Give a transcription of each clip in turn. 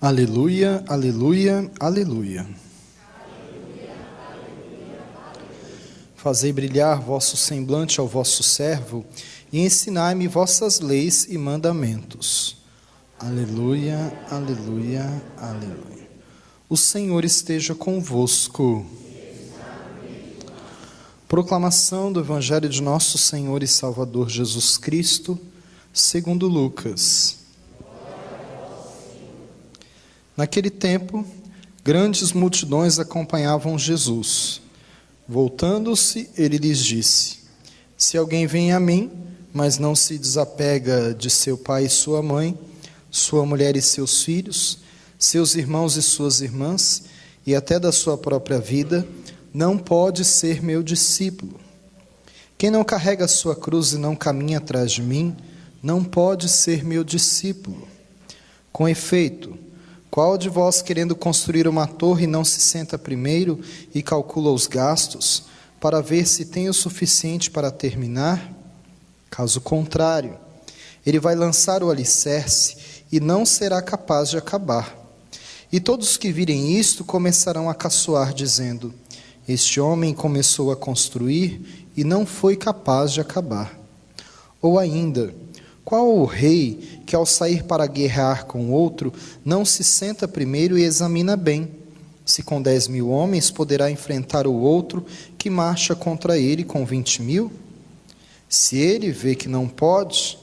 Aleluia, aleluia, aleluia. Fazei brilhar vosso semblante ao vosso servo e ensinai-me vossas leis e mandamentos. Aleluia, aleluia, aleluia. O Senhor esteja convosco. Proclamação do Evangelho de nosso Senhor e Salvador Jesus Cristo, segundo Lucas. Naquele tempo, grandes multidões acompanhavam Jesus. Voltando-se, ele lhes disse: Se alguém vem a mim, mas não se desapega de seu pai e sua mãe, sua mulher e seus filhos, seus irmãos e suas irmãs, e até da sua própria vida, não pode ser meu discípulo. Quem não carrega a sua cruz e não caminha atrás de mim, não pode ser meu discípulo. Com efeito, qual de vós, querendo construir uma torre, não se senta primeiro e calcula os gastos, para ver se tem o suficiente para terminar? Caso contrário, ele vai lançar o alicerce e não será capaz de acabar. E todos que virem isto começarão a caçoar, dizendo: Este homem começou a construir e não foi capaz de acabar. Ou ainda, qual o rei que, ao sair para guerrear com outro, não se senta primeiro e examina bem, se com 10.000 homens poderá enfrentar o outro que marcha contra ele com 20.000? Se ele vê que não pode,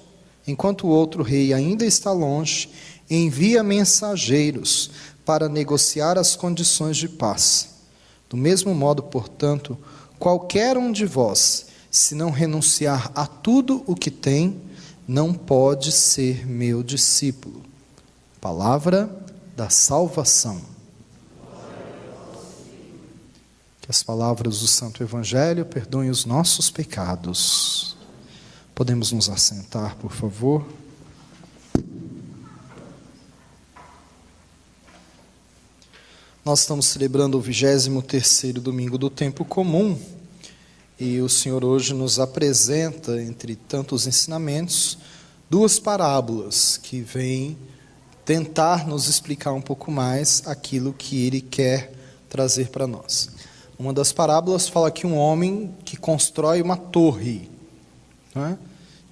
enquanto o outro rei ainda está longe, envia mensageiros para negociar as condições de paz. Do mesmo modo, portanto, qualquer um de vós, se não renunciar a tudo o que tem, não pode ser meu discípulo. Palavra da salvação. Que as palavras do Santo Evangelho perdoem os nossos pecados. Podemos nos assentar, por favor? Nós estamos celebrando o 23º domingo do tempo comum. E o Senhor hoje nos apresenta, entre tantos ensinamentos, duas parábolas que vêm tentar nos explicar um pouco mais aquilo que Ele quer trazer para nós. Uma das parábolas fala que um homem que constrói uma torre,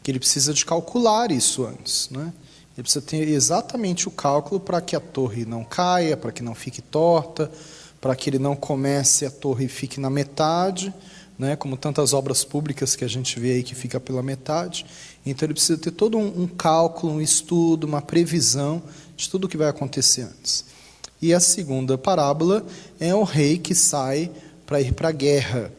que ele precisa de calcular isso antes. Ele precisa ter exatamente o cálculo para que a torre não caia, para que não fique torta, para que ele não comece a torre e fique na metade, como tantas obras públicas que a gente vê aí que fica pela metade. Então ele precisa ter todo um cálculo, um estudo, uma previsão de tudo o que vai acontecer antes. E a segunda parábola é o rei que sai para ir para a guerra.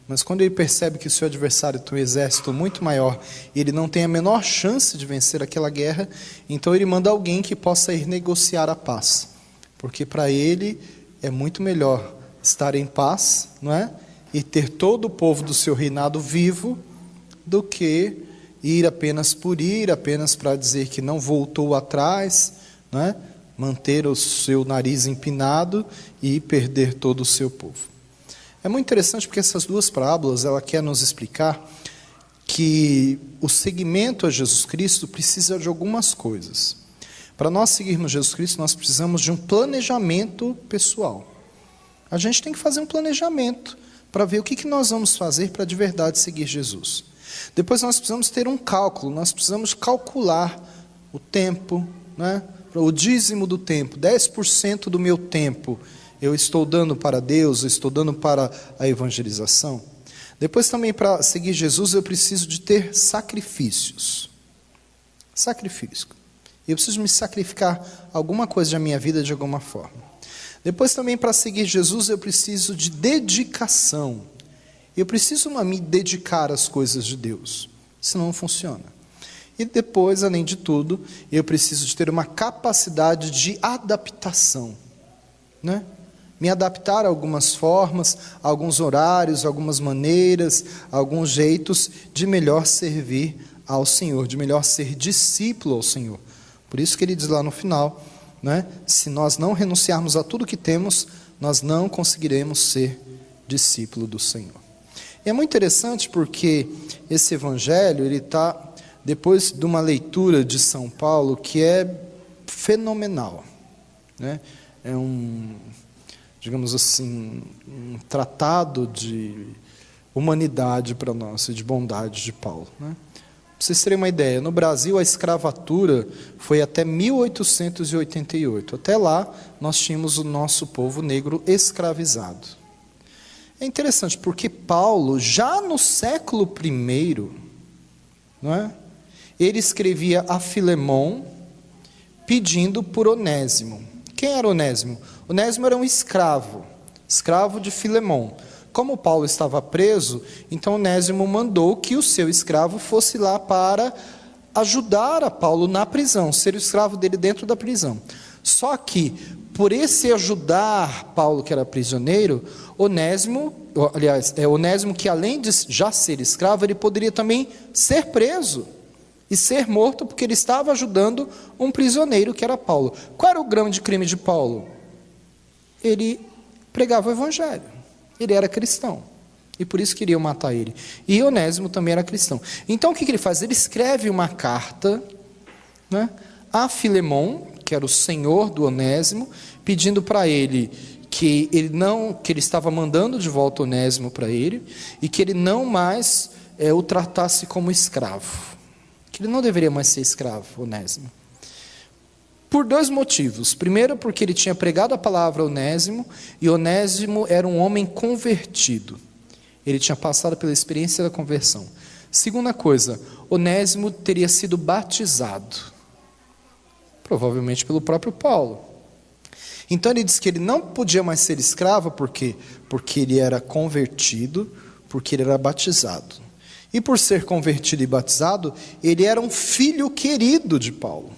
Mas quando ele percebe que o seu adversário tem um exército muito maior e ele não tem a menor chance de vencer aquela guerra, então ele manda alguém que possa ir negociar a paz. Porque para ele é muito melhor estar em paz, e ter todo o povo do seu reinado vivo, do que ir apenas por ir, apenas para dizer que não voltou atrás, manter o seu nariz empinado e perder todo o seu povo. É muito interessante porque essas duas parábolas, ela quer nos explicar que o seguimento a Jesus Cristo precisa de algumas coisas. Para nós seguirmos Jesus Cristo, nós precisamos de um planejamento pessoal. A gente tem que fazer um planejamento para ver o que nós vamos fazer para de verdade seguir Jesus. Depois nós precisamos ter um cálculo, nós precisamos calcular o tempo, o dízimo do tempo, 10% do meu tempo eu estou dando para Deus, eu estou dando para a evangelização. Depois também, para seguir Jesus, eu preciso de ter sacrifícios. Sacrifício. Eu preciso me sacrificar alguma coisa da minha vida de alguma forma. Depois também, para seguir Jesus, eu preciso de dedicação. Eu preciso me dedicar às coisas de Deus, senão não funciona. E depois, além de tudo, eu preciso de ter uma capacidade de adaptação. Me adaptar a algumas formas, a alguns horários, algumas maneiras, alguns jeitos de melhor servir ao Senhor, de melhor ser discípulo ao Senhor. Por isso que ele diz lá no final, se nós não renunciarmos a tudo que temos, nós não conseguiremos ser discípulo do Senhor. E é muito interessante porque esse evangelho, ele está depois de uma leitura de São Paulo que é fenomenal. né? É digamos assim, um tratado de humanidade para nós e de bondade de Paulo, né? Para vocês terem uma ideia, no Brasil a escravatura foi até 1888. Até lá nós tínhamos o nosso povo negro escravizado. É interessante porque Paulo, já no século I, não é? Ele escrevia a Filemon pedindo por Onésimo. Quem era Onésimo? Onésimo era um escravo de Filemon. Como Paulo estava preso, então Onésimo mandou que o seu escravo fosse lá para ajudar a Paulo na prisão, ser o escravo dele dentro da prisão. Só que, por esse ajudar Paulo, que era prisioneiro, Onésimo que além de já ser escravo, ele poderia também ser preso e ser morto, porque ele estava ajudando um prisioneiro que era Paulo. Qual era o grande crime de Paulo? Ele pregava o evangelho. Ele era cristão, e por isso queriam matar ele. E Onésimo também era cristão. Então o que ele faz? Ele escreve uma carta, né, a Filemon, que era o senhor do Onésimo, pedindo para ele que ele estava mandando de volta Onésimo para ele, e que ele não mais o tratasse como escravo, que ele não deveria mais ser escravo, Onésimo. Por dois motivos. Primeiro, porque ele tinha pregado a palavra a Onésimo, e Onésimo era um homem convertido. Ele tinha passado pela experiência da conversão. Segunda coisa, Onésimo teria sido batizado, provavelmente pelo próprio Paulo. Então ele diz que ele não podia mais ser escravo, por quê? Porque ele era convertido, porque ele era batizado. E por ser convertido e batizado, ele era um filho querido de Paulo.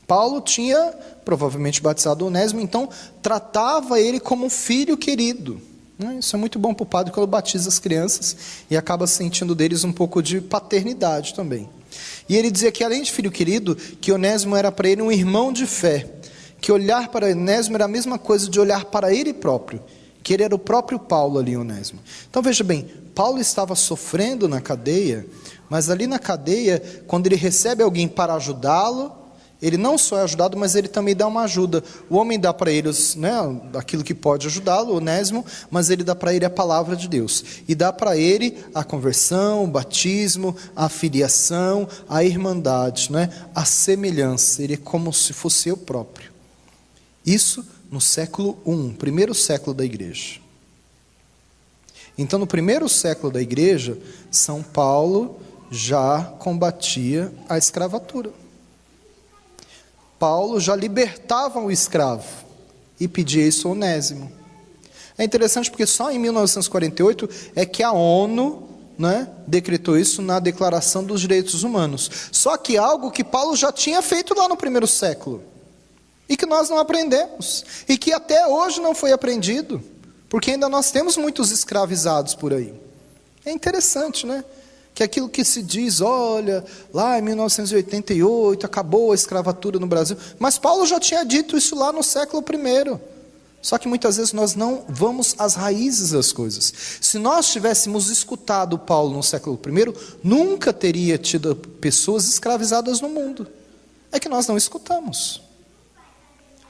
Paulo tinha provavelmente batizado Onésimo, então tratava ele como um filho querido. Isso é muito bom para o padre quando batiza as crianças e acaba sentindo deles um pouco de paternidade também. E ele dizia que além de filho querido, que Onésimo era para ele um irmão de fé, que olhar para Onésimo era a mesma coisa de olhar para ele próprio, que ele era o próprio Paulo ali, Onésimo. Então veja bem, Paulo estava sofrendo na cadeia, mas ali na cadeia, quando ele recebe alguém para ajudá-lo, ele não só é ajudado, mas ele também dá uma ajuda. O homem dá para ele, né, aquilo que pode ajudá-lo, Onésimo, mas ele dá para ele a palavra de Deus. E dá para ele a conversão, o batismo, a filiação, a irmandade, né, a semelhança. Ele é como se fosse eu próprio. Isso no século I, primeiro século da igreja. Então, no primeiro século da igreja, São Paulo já combatia a escravatura. Paulo já libertava o escravo e pedia isso a Onésimo. É interessante porque só em 1948 é que a ONU, né, decretou isso na Declaração dos Direitos Humanos. Só que algo que Paulo já tinha feito lá no primeiro século e que nós não aprendemos e que até hoje não foi aprendido, porque ainda nós temos muitos escravizados por aí. É interessante, né? Que aquilo que se diz, olha, lá em 1988 acabou a escravatura no Brasil, mas Paulo já tinha dito isso lá no século I. Só que muitas vezes nós não vamos às raízes das coisas. Se nós tivéssemos escutado Paulo no século I, nunca teria tido pessoas escravizadas no mundo. É que nós não escutamos.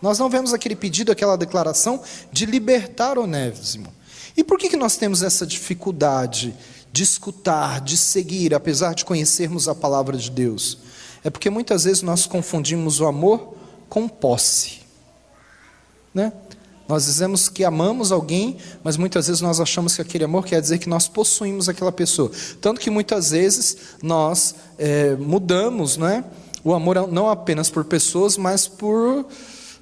Nós não vemos aquele pedido, aquela declaração de libertar Onésimo. E por que nós temos essa dificuldade de escutar, de seguir, apesar de conhecermos a palavra de Deus? É porque muitas vezes nós confundimos o amor com posse, né? Nós dizemos que amamos alguém, mas muitas vezes nós achamos que aquele amor quer dizer que nós possuímos aquela pessoa. Tanto que muitas vezes nós mudamos, né, o amor não apenas por pessoas, mas por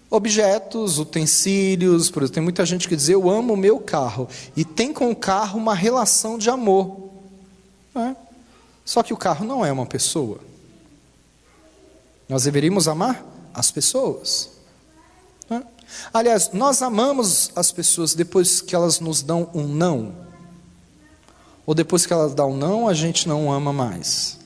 objetos, utensílios. Por exemplo, tem muita gente que diz, eu amo o meu carro, e tem com o carro uma relação de amor, né? Só que o carro não é uma pessoa. Nós deveríamos amar as pessoas, né? Aliás, nós amamos as pessoas depois que elas nos dão um não, ou depois que elas dão um não, a gente não ama mais?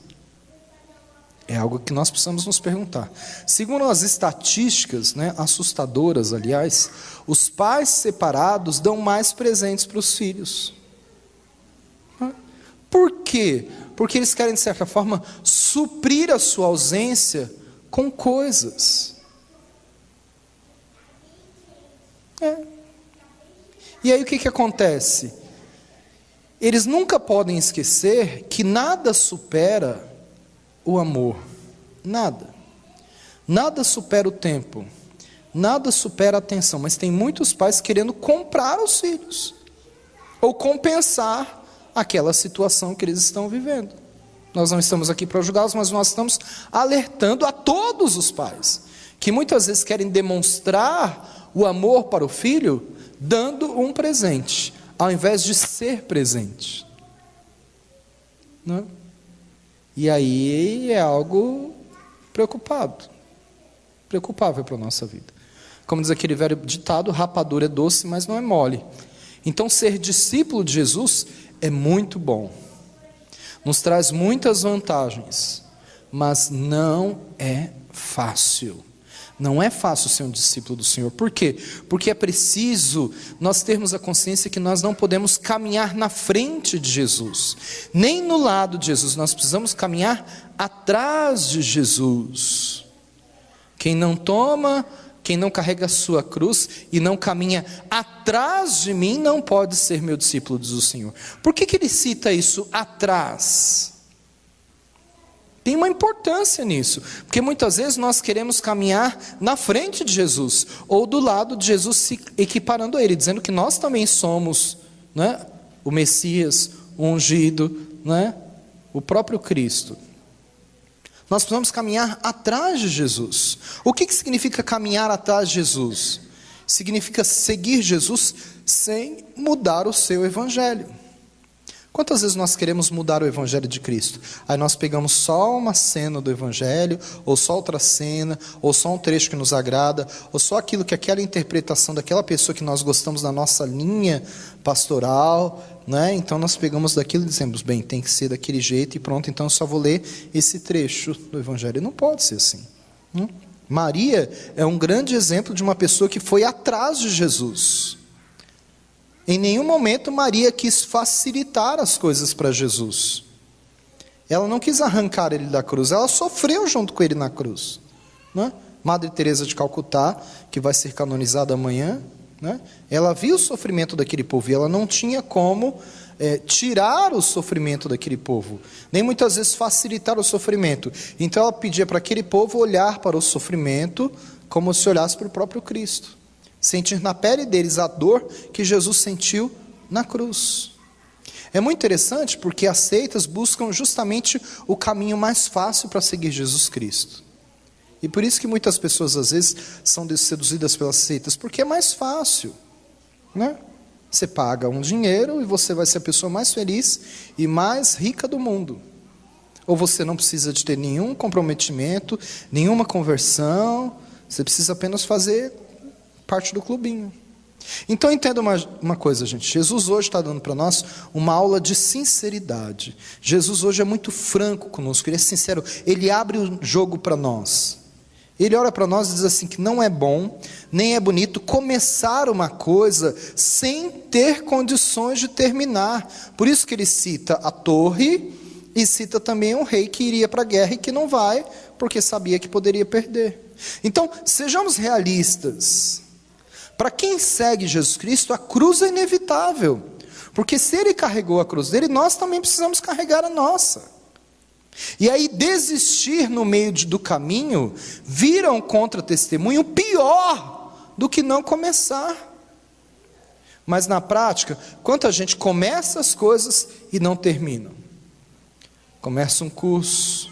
É algo que nós precisamos nos perguntar. Segundo as estatísticas, né, assustadoras, aliás, os pais separados dão mais presentes para os filhos. Por quê? Porque eles querem, de certa forma, suprir a sua ausência com coisas. E aí o que acontece? Eles nunca podem esquecer que nada supera o amor. Nada. Nada supera o tempo. Nada supera a atenção. Mas tem muitos pais querendo comprar os filhos. Ou compensar aquela situação que eles estão vivendo. Nós não estamos aqui para julgá-los, mas nós estamos alertando a todos os pais, que muitas vezes querem demonstrar o amor para o filho, dando um presente, ao invés de ser presente. Não? E aí é algo preocupável para a nossa vida. Como diz aquele velho ditado, rapadura é doce, mas não é mole. Então ser discípulo de Jesus é muito bom, nos traz muitas vantagens, mas não é fácil. Não é fácil ser um discípulo do Senhor. Por quê? Porque é preciso nós termos a consciência que nós não podemos caminhar na frente de Jesus, nem no lado de Jesus. Nós precisamos caminhar atrás de Jesus. Quem não carrega a sua cruz e não caminha atrás de mim, não pode ser meu discípulo, diz o Senhor. Por que ele cita isso, atrás? Tem uma importância nisso, porque muitas vezes nós queremos caminhar na frente de Jesus, ou do lado de Jesus, se equiparando a Ele, dizendo que nós também somos, né, o Messias, o ungido, né, o próprio Cristo. Nós precisamos caminhar atrás de Jesus. O que significa caminhar atrás de Jesus? Significa seguir Jesus sem mudar o seu evangelho. Quantas vezes nós queremos mudar o evangelho de Cristo? Aí nós pegamos só uma cena do evangelho, ou só outra cena, ou só um trecho que nos agrada, ou só aquilo que aquela interpretação daquela pessoa que nós gostamos da nossa linha pastoral, né? Então nós pegamos daquilo e dizemos, bem, tem que ser daquele jeito e pronto, então eu só vou ler esse trecho do evangelho. Não pode ser assim. Maria é um grande exemplo de uma pessoa que foi atrás de Jesus. Em nenhum momento Maria quis facilitar as coisas para Jesus. Ela não quis arrancar ele da cruz, ela sofreu junto com ele na cruz. Né? Madre Teresa de Calcutá, que vai ser canonizada amanhã, né? Ela viu o sofrimento daquele povo e ela não tinha como tirar o sofrimento daquele povo, nem muitas vezes facilitar o sofrimento. Então ela pedia para aquele povo olhar para o sofrimento como se olhasse para o próprio Cristo. Sentir na pele deles a dor que Jesus sentiu na cruz. É muito interessante porque as seitas buscam justamente o caminho mais fácil para seguir Jesus Cristo. E por isso que muitas pessoas às vezes são seduzidas pelas seitas, porque é mais fácil, né? Você paga um dinheiro e você vai ser a pessoa mais feliz e mais rica do mundo. Ou você não precisa de ter nenhum comprometimento, nenhuma conversão, você precisa apenas fazer parte do clubinho. Então entenda uma coisa, gente. Jesus hoje está dando para nós uma aula de sinceridade. Jesus hoje é muito franco conosco, Ele é sincero, Ele abre o jogo para nós. Ele olha para nós e diz assim, que não é bom, nem é bonito começar uma coisa sem ter condições de terminar. Por isso que Ele cita a torre e cita também um rei que iria para a guerra e que não vai, porque sabia que poderia perder. Então, sejamos realistas. Para quem segue Jesus Cristo, a cruz é inevitável, porque se Ele carregou a cruz dele, nós também precisamos carregar a nossa. E aí desistir no meio do caminho, vira um contra-testemunho pior do que não começar. Mas na prática, quanta gente começa as coisas e não termina? Começa um curso,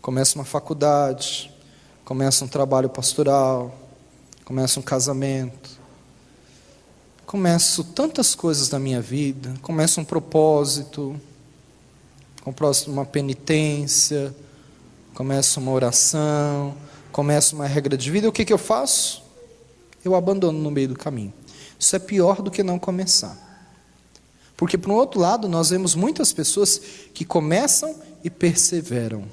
começa uma faculdade, começa um trabalho pastoral, começo um casamento, começo tantas coisas da minha vida, começo um propósito, começo uma penitência, começo uma oração, começo uma regra de vida, o que eu faço? Eu abandono no meio do caminho. Isso é pior do que não começar. Porque, por um outro lado, nós vemos muitas pessoas que começam e perseveram.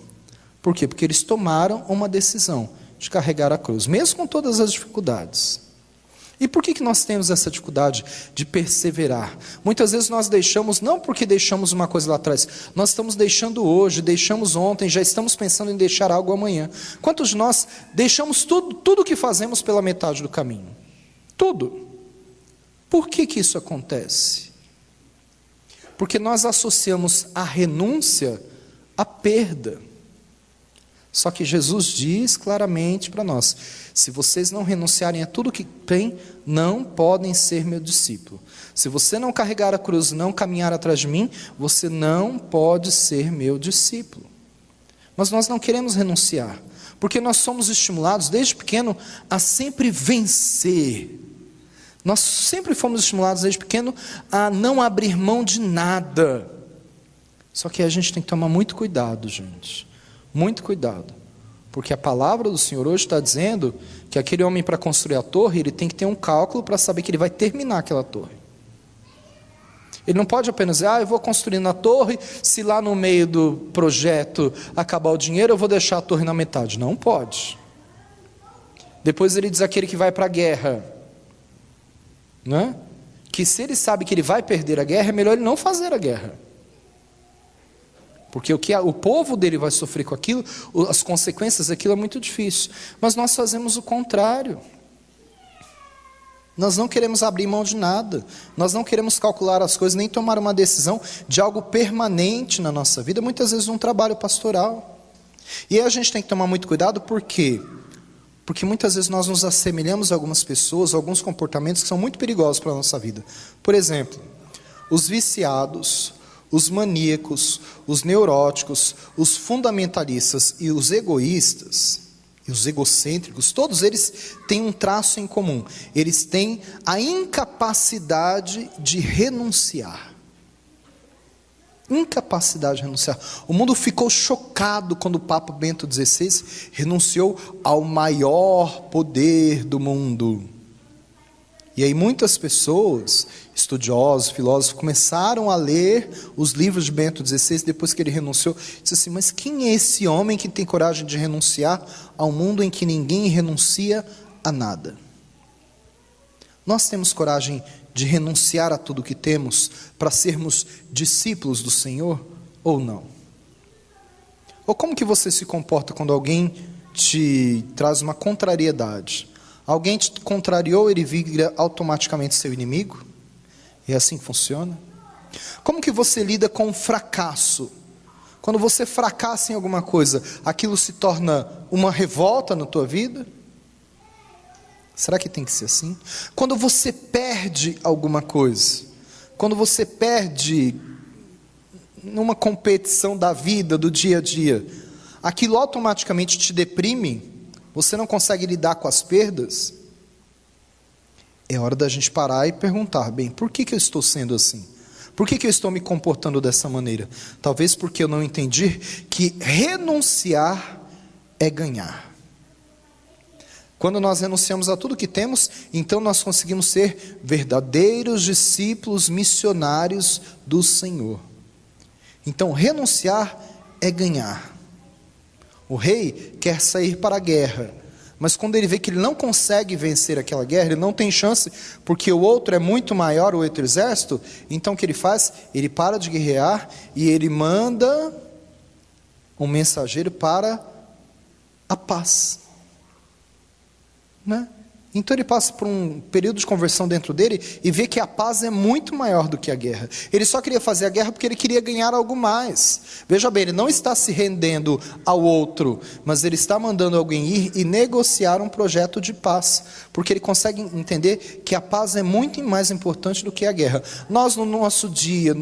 Por quê? Porque eles tomaram uma decisão de carregar a cruz, mesmo com todas as dificuldades. E por que nós temos essa dificuldade de perseverar? Muitas vezes nós deixamos, não porque deixamos uma coisa lá atrás, nós estamos deixando hoje, deixamos ontem, já estamos pensando em deixar algo amanhã. Quantos de nós deixamos tudo que fazemos pela metade do caminho? Tudo. Por que que isso acontece? Porque nós associamos a renúncia à perda. Só que Jesus diz claramente para nós: se vocês não renunciarem a tudo que têm, não podem ser meu discípulo. Se você não carregar a cruz, não caminhar atrás de mim, você não pode ser meu discípulo. Mas nós não queremos renunciar, porque nós somos estimulados desde pequeno a sempre vencer. Nós sempre fomos estimulados desde pequeno a não abrir mão de nada. Só que a gente tem que tomar muito cuidado, gente. Muito cuidado. Porque a palavra do Senhor hoje está dizendo que aquele homem, para construir a torre, ele tem que ter um cálculo para saber que ele vai terminar aquela torre. Ele não pode apenas dizer: eu vou construindo a torre, se lá no meio do projeto acabar o dinheiro, eu vou deixar a torre na metade. Não pode. Depois ele diz aquele que vai para a guerra, né? Que se ele sabe que ele vai perder a guerra, é melhor ele não fazer a guerra. Porque o povo dele vai sofrer com aquilo, as consequências daquilo é muito difícil. Mas nós fazemos o contrário. Nós não queremos abrir mão de nada. Nós não queremos calcular as coisas, nem tomar uma decisão de algo permanente na nossa vida, muitas vezes um trabalho pastoral. E aí a gente tem que tomar muito cuidado, por quê? Porque muitas vezes nós nos assemelhamos a algumas pessoas, a alguns comportamentos que são muito perigosos para a nossa vida. Por exemplo, os viciados, os maníacos, os neuróticos, os fundamentalistas e os egoístas, e os egocêntricos, todos eles têm um traço em comum: eles têm a incapacidade de renunciar. Incapacidade de renunciar. O mundo ficou chocado quando o Papa Bento XVI renunciou ao maior poder do mundo. E aí muitas pessoas, estudiosos, filósofos, começaram a ler os livros de Bento XVI depois que ele renunciou. Disse assim: mas quem é esse homem que tem coragem de renunciar ao mundo em que ninguém renuncia a nada? Nós temos coragem de renunciar a tudo que temos para sermos discípulos do Senhor ou não? Ou como que você se comporta quando alguém te traz uma contrariedade? Alguém te contrariou, ele vira automaticamente seu inimigo? É assim que funciona? Como que você lida com o fracasso? Quando você fracassa em alguma coisa, aquilo se torna uma revolta na tua vida? Será que tem que ser assim? Quando você perde alguma coisa, quando você perde numa competição da vida, do dia a dia, aquilo automaticamente te deprime? Você não consegue lidar com as perdas? É hora da gente parar e perguntar: bem, por que eu estou sendo assim? Por que eu estou me comportando dessa maneira? Talvez porque eu não entendi que renunciar é ganhar. Quando nós renunciamos a tudo que temos, então nós conseguimos ser verdadeiros discípulos missionários do Senhor. Então renunciar é ganhar. O rei quer sair para a guerra, mas quando ele vê que ele não consegue vencer aquela guerra, ele não tem chance, porque o outro é muito maior, o outro exército, então o que ele faz? Ele para de guerrear e ele manda um mensageiro para a paz. Né? Então ele passa por um período de conversão dentro dele e vê que a paz é muito maior do que a guerra. Ele só queria fazer a guerra porque ele queria ganhar algo mais. Veja bem, ele não está se rendendo ao outro, mas ele está mandando alguém ir e negociar um projeto de paz, porque ele consegue entender que a paz é muito mais importante do que a guerra. Nós no nosso dia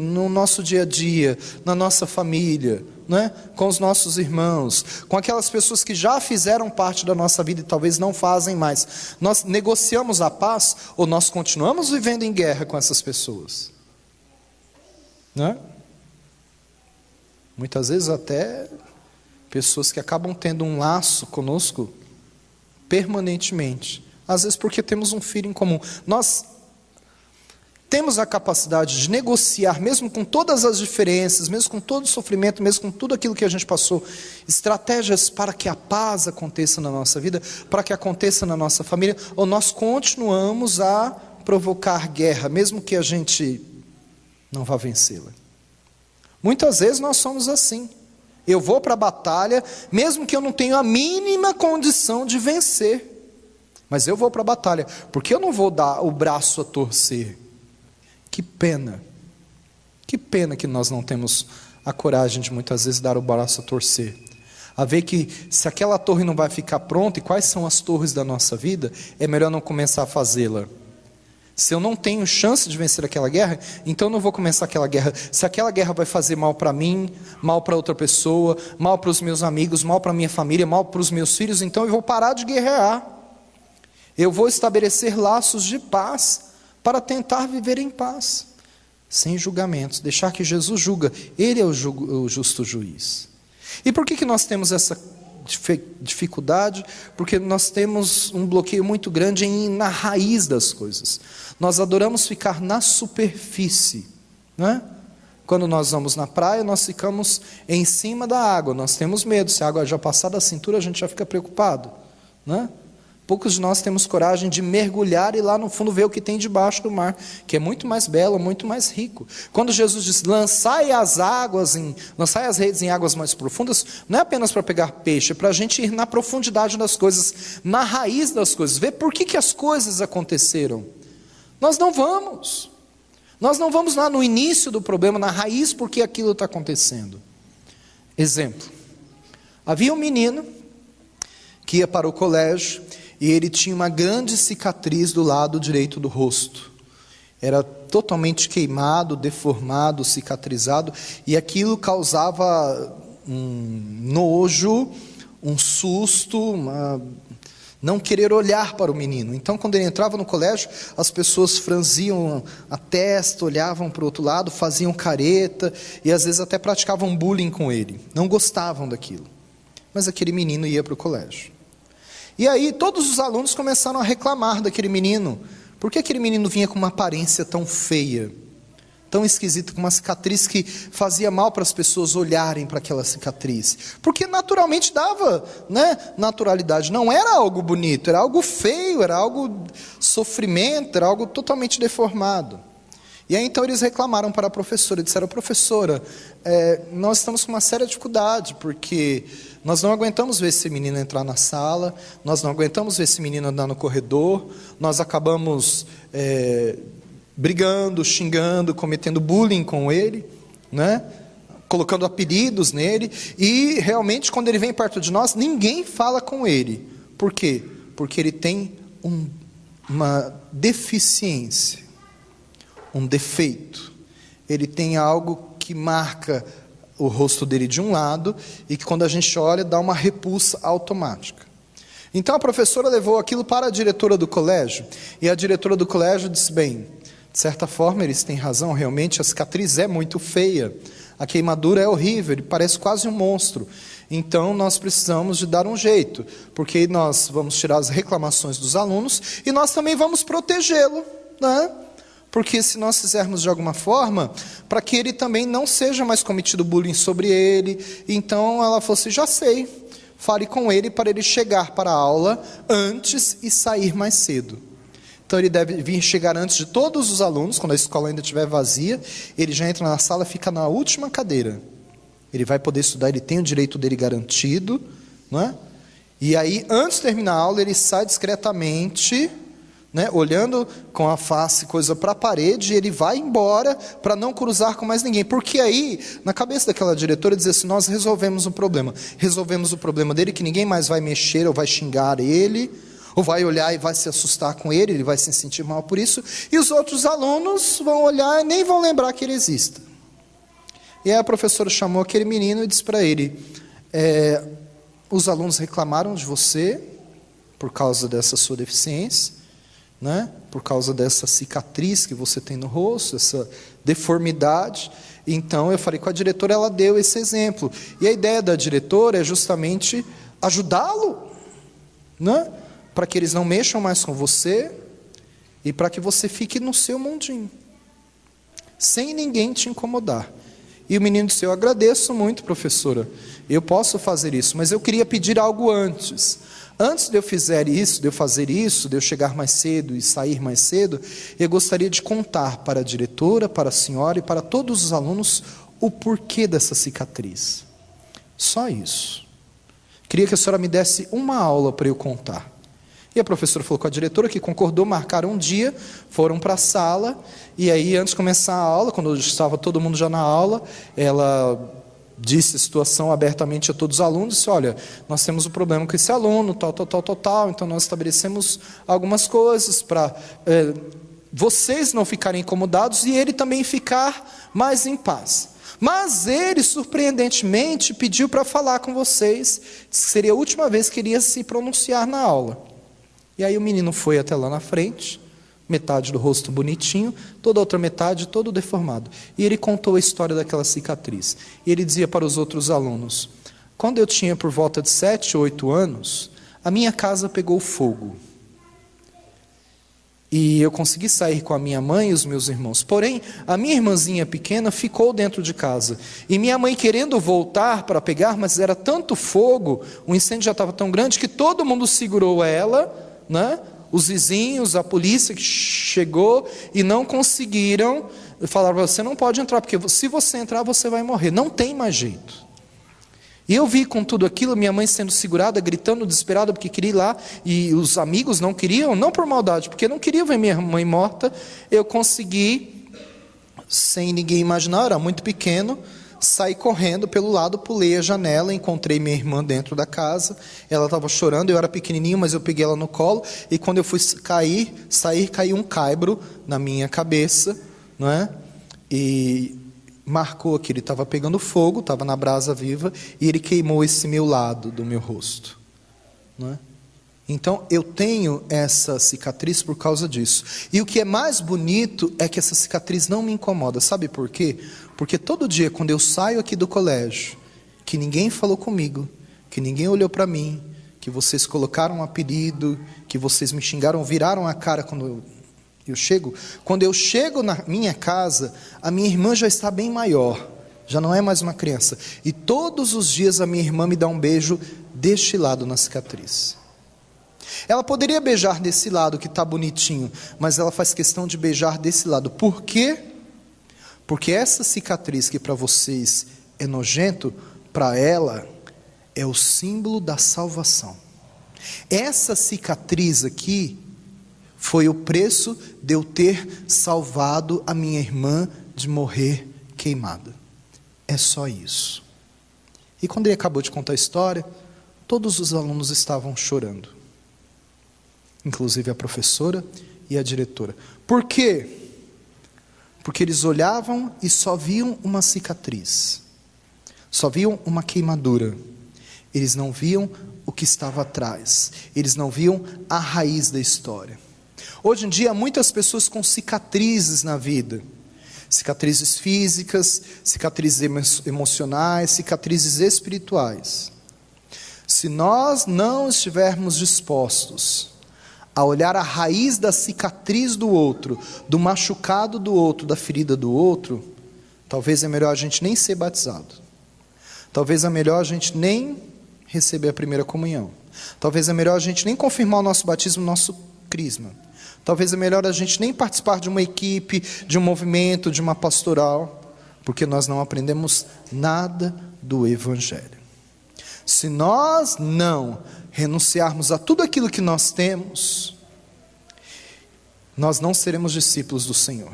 a dia, na nossa família, né? Com os nossos irmãos, com aquelas pessoas que já fizeram parte da nossa vida e talvez não fazem mais, nós negociamos a paz ou nós continuamos vivendo em guerra com essas pessoas? Né? Muitas vezes até pessoas que acabam tendo um laço conosco permanentemente, às vezes porque temos um filho em comum. Nós temos a capacidade de negociar, mesmo com todas as diferenças, mesmo com todo o sofrimento, mesmo com tudo aquilo que a gente passou, estratégias para que a paz aconteça na nossa vida, para que aconteça na nossa família, ou nós continuamos a provocar guerra, mesmo que a gente não vá vencê-la. Muitas vezes nós somos assim. Eu vou para a batalha, mesmo que eu não tenha a mínima condição de vencer. Mas eu vou para a batalha, porque eu não vou dar o braço a torcer. Que pena que nós não temos a coragem de muitas vezes dar o braço a torcer. A ver que se aquela torre não vai ficar pronta, e quais são as torres da nossa vida, é melhor não começar a fazê-la. Se eu não tenho chance de vencer aquela guerra, então eu não vou começar aquela guerra. Se aquela guerra vai fazer mal para mim, mal para outra pessoa, mal para os meus amigos, mal para a minha família, mal para os meus filhos, então eu vou parar de guerrear. Eu vou estabelecer laços de paz para tentar viver em paz, sem julgamentos, deixar que Jesus julga. Ele é o justo juiz. E por que nós temos essa dificuldade? Porque nós temos um bloqueio muito grande em ir na raiz das coisas. Nós adoramos ficar na superfície, né? Quando nós vamos na praia, nós ficamos em cima da água, nós temos medo. Se a água já passar da cintura, a gente já fica preocupado, né? Poucos de nós temos coragem de mergulhar e lá no fundo ver o que tem debaixo do mar, que é muito mais belo, muito mais rico. Quando Jesus diz, lançai as redes em águas mais profundas, não é apenas para pegar peixe, é para a gente ir na profundidade das coisas, na raiz das coisas, ver por que as coisas aconteceram. Nós não vamos lá no início do problema, na raiz, por que aquilo está acontecendo. Exemplo, havia um menino que ia para o colégio, e ele tinha uma grande cicatriz do lado direito do rosto. Era totalmente queimado, deformado, cicatrizado, e aquilo causava um nojo, um susto, não querer olhar para o menino. Então, quando ele entrava no colégio, as pessoas franziam a testa, olhavam para o outro lado, faziam careta, e às vezes até praticavam bullying com ele. Não gostavam daquilo. Mas aquele menino ia para o colégio. E aí todos os alunos começaram a reclamar daquele menino. Por que aquele menino vinha com uma aparência tão feia, tão esquisita, com uma cicatriz que fazia mal para as pessoas olharem para aquela cicatriz? Porque naturalmente dava, né, naturalidade. Não era algo bonito, era algo feio, era algo sofrimento, era algo totalmente deformado. E aí então eles reclamaram para a professora, disseram, professora, nós estamos com uma séria dificuldade, porque nós não aguentamos ver esse menino entrar na sala, nós não aguentamos ver esse menino andar no corredor, nós acabamos brigando, xingando, cometendo bullying com ele, né? Colocando apelidos nele, e realmente quando ele vem perto de nós, ninguém fala com ele. Por quê? Porque ele tem uma deficiência, um defeito. Ele tem algo que marca o rosto dele de um lado, e que quando a gente olha, dá uma repulsa automática. Então a professora levou aquilo para a diretora do colégio, e a diretora do colégio disse, bem, de certa forma eles têm razão, realmente a cicatriz é muito feia, a queimadura é horrível, ele parece quase um monstro, então nós precisamos de dar um jeito, porque nós vamos tirar as reclamações dos alunos, e nós também vamos protegê-lo, né? Porque se nós fizermos de alguma forma, para que ele também não seja mais cometido bullying sobre ele, então ela falou assim, já sei, fale com ele para ele chegar para a aula antes e sair mais cedo. Então ele deve vir chegar antes de todos os alunos, quando a escola ainda estiver vazia, ele já entra na sala e fica na última cadeira. Ele vai poder estudar, ele tem o direito dele garantido, não é? E aí, antes de terminar a aula, ele sai discretamente, né, olhando com a face coisa para a parede, e ele vai embora para não cruzar com mais ninguém, porque aí, na cabeça daquela diretora, diz assim, nós resolvemos o problema dele, que ninguém mais vai mexer ou vai xingar ele, ou vai olhar e vai se assustar com ele, ele vai se sentir mal por isso, e os outros alunos vão olhar e nem vão lembrar que ele exista. E aí a professora chamou aquele menino e disse para ele, os alunos reclamaram de você por causa dessa sua deficiência, né? Por causa dessa cicatriz que você tem no rosto, essa deformidade. Então eu falei com a diretora, ela deu esse exemplo, e a ideia da diretora é justamente ajudá-lo, né? Para que eles não mexam mais com você, e para que você fique no seu mundinho, sem ninguém te incomodar. E o menino disse, eu agradeço muito, professora, eu posso fazer isso, mas eu queria pedir algo antes. Antes de eu fazer isso, de eu chegar mais cedo e sair mais cedo, eu gostaria de contar para a diretora, para a senhora e para todos os alunos o porquê dessa cicatriz. Só isso. Queria que a senhora me desse uma aula para eu contar. E a professora falou com a diretora, que concordou, marcaram um dia, foram para a sala, e aí antes de começar a aula, quando estava todo mundo já na aula, ela disse a situação abertamente a todos os alunos, disse, olha, nós temos um problema com esse aluno, tal, então nós estabelecemos algumas coisas para vocês não ficarem incomodados e ele também ficar mais em paz. Mas ele, surpreendentemente, pediu para falar com vocês, disse que seria a última vez que iria se pronunciar na aula. E aí o menino foi até lá na frente, metade do rosto bonitinho, toda a outra metade todo deformado. E ele contou a história daquela cicatriz. E ele dizia para os outros alunos, quando eu tinha por volta de 7, 8 anos, a minha casa pegou fogo. E eu consegui sair com a minha mãe e os meus irmãos. Porém, a minha irmãzinha pequena ficou dentro de casa. E minha mãe querendo voltar para pegar, mas era tanto fogo, o incêndio já estava tão grande, que todo mundo segurou ela, né? Os vizinhos, a polícia que chegou e não conseguiram. Falaram, você não pode entrar, porque se você entrar, você vai morrer. Não tem mais jeito. E eu vi com tudo aquilo, minha mãe sendo segurada, gritando, desesperada, porque queria ir lá, e os amigos não queriam, não por maldade, porque não queriam ver minha mãe morta. Eu consegui, sem ninguém imaginar, eu era muito pequeno, saí correndo pelo lado, pulei a janela, encontrei minha irmã dentro da casa, ela estava chorando, eu era pequenininho, mas eu peguei ela no colo, e quando eu fui sair, caiu um caibro na minha cabeça, não é? E marcou que ele estava pegando fogo, estava na brasa viva, e ele queimou esse meu lado do meu rosto, não é? Então eu tenho essa cicatriz por causa disso. E o que é mais bonito é que essa cicatriz não me incomoda. Sabe por quê? Porque todo dia quando eu saio aqui do colégio, que ninguém falou comigo, que ninguém olhou para mim, que vocês colocaram um apelido, que vocês me xingaram, viraram a cara quando quando eu chego na minha casa, a minha irmã já está bem maior, já não é mais uma criança. E todos os dias a minha irmã me dá um beijo deste lado na cicatriz. Ela poderia beijar desse lado que está bonitinho, mas ela faz questão de beijar desse lado. Por quê? Porque essa cicatriz que para vocês é nojento, para ela é o símbolo da salvação. Essa cicatriz aqui foi o preço de eu ter salvado a minha irmã de morrer queimada. É só isso. E quando ele acabou de contar a história, todos os alunos estavam chorando. Inclusive a professora e a diretora. Por quê? Porque eles olhavam e só viam uma cicatriz. Só viam uma queimadura. Eles não viam o que estava atrás. Eles não viam a raiz da história. Hoje em dia, há muitas pessoas com cicatrizes na vida. Cicatrizes físicas, cicatrizes emocionais, cicatrizes espirituais. Se nós não estivermos dispostos a olhar a raiz da cicatriz do outro, do machucado do outro, da ferida do outro, talvez é melhor a gente nem ser batizado. Talvez é melhor a gente nem receber a primeira comunhão. Talvez é melhor a gente nem confirmar o nosso batismo, o nosso crisma. Talvez é melhor a gente nem participar de uma equipe, de um movimento, de uma pastoral, porque nós não aprendemos nada do Evangelho. Se nós não renunciarmos a tudo aquilo que nós temos, nós não seremos discípulos do Senhor.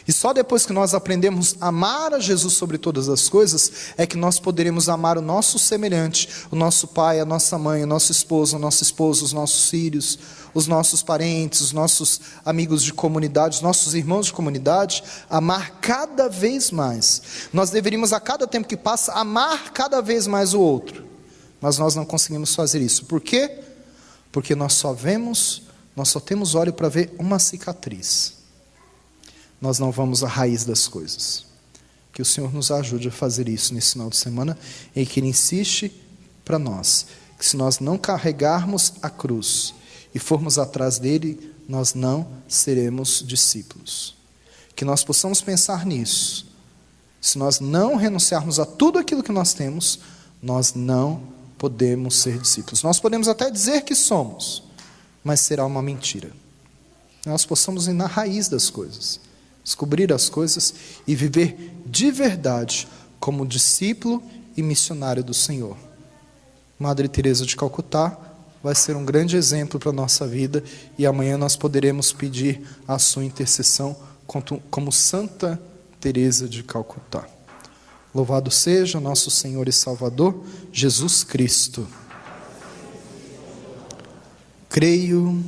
E só depois que nós aprendemos a amar a Jesus sobre todas as coisas, é que nós poderemos amar o nosso semelhante, o nosso pai, a nossa mãe, o nosso esposo, os nossos filhos, os nossos parentes, os nossos amigos de comunidade, os nossos irmãos de comunidade, amar cada vez mais. Nós deveríamos a cada tempo que passa, amar cada vez mais o outro. Mas nós não conseguimos fazer isso. Por quê? Porque nós só temos olho para ver uma cicatriz. Nós não vamos à raiz das coisas. Que o Senhor nos ajude a fazer isso nesse final de semana, em que Ele insiste para nós, que se nós não carregarmos a cruz e formos atrás dele, nós não seremos discípulos. Que nós possamos pensar nisso. Se nós não renunciarmos a tudo aquilo que nós temos, nós não podemos ser discípulos. Nós podemos até dizer que somos, mas será uma mentira. Nós possamos ir na raiz das coisas, descobrir as coisas e viver de verdade como discípulo e missionário do Senhor. Madre Teresa de Calcutá, vai ser um grande exemplo para a nossa vida, e amanhã nós poderemos pedir a sua intercessão como Santa Teresa de Calcutá. Louvado seja nosso Senhor e Salvador, Jesus Cristo. Creio